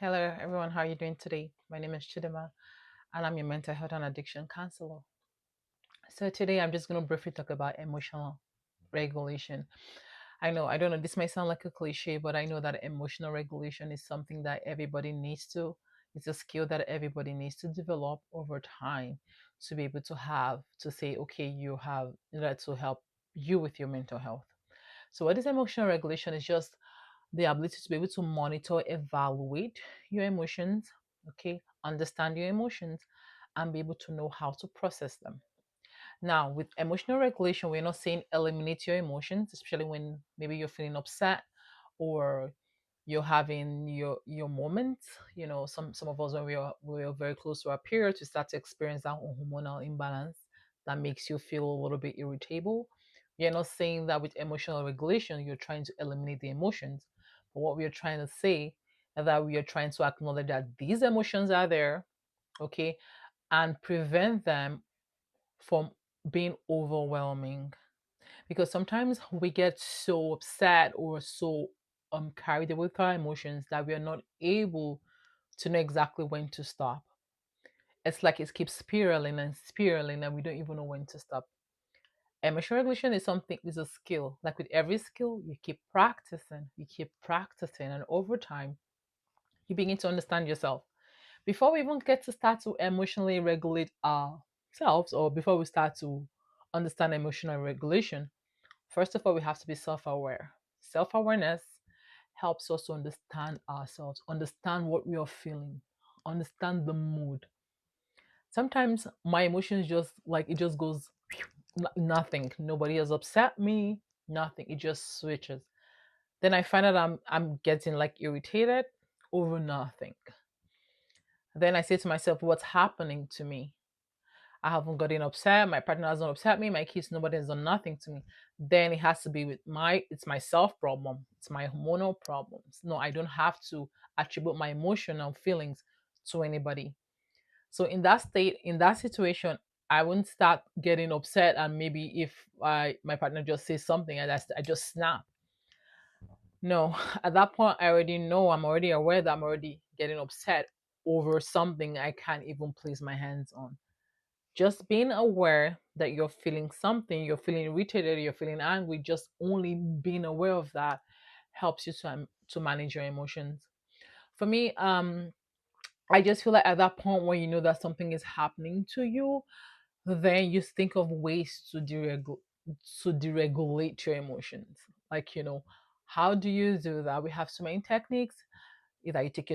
Hello, everyone. How are you doing today? My name is Chidima, and I'm your mental health and addiction counselor. So today, I'm just going to briefly talk about emotional regulation. I don't know, this might sound like a cliche, but I know that emotional regulation is something that everybody needs to. It's a skill that everybody needs to develop over time to be able to have to say, okay, you have that to help you with your mental health. So, what is emotional regulation? Is just the ability to be able to monitor, evaluate your emotions, okay, understand your emotions, and be able to know how to process them. Now, with emotional regulation, we're not saying eliminate your emotions, especially when maybe you're feeling upset or you're having your moments. Some of us when we are very close to our period, we start to experience that hormonal imbalance that makes you feel a little bit irritable. We're not saying that with emotional regulation you're trying to eliminate the emotions, but what we are trying to say is that we are trying to acknowledge that these emotions are there, okay, and prevent them from being overwhelming, because sometimes we get so upset or so carried away with our emotions that we are not able to know exactly when to stop. It's like it keeps spiraling and spiraling and we don't even know when to stop. Emotion regulation is something, is a skill. Like with every skill, you keep practicing, and over time you begin to understand yourself. Before we even get to start to emotionally regulate ourselves, or before we start to understand emotional regulation, first of all, we have to be self aware. Self awareness helps us to understand ourselves, understand what we are feeling, understand the mood. Sometimes my emotions just like it just goes nothing. Nobody has upset me, nothing. It just switches. Then I find out I'm getting like irritated over nothing. Then I say to myself, what's happening to me? I haven't gotten upset. My partner has not upset me. My kids, nobody has done nothing to me. Then it has to be it's my self problem. It's my hormonal problems. No, I don't have to attribute my emotional feelings to anybody. So in that state, in that situation, I wouldn't start getting upset. And maybe if my partner just says something and I just snap. No, at that point, I already know, I'm already aware that I'm already getting upset over something I can't even place my hands on. Just being aware that you're feeling something, you're feeling irritated, you're feeling angry, just only being aware of that helps you to manage your emotions. For me, I just feel like at that point when you know that something is happening to you, then you think of ways to deregulate your emotions. Like, how do you do that? We have so many techniques. Either you take your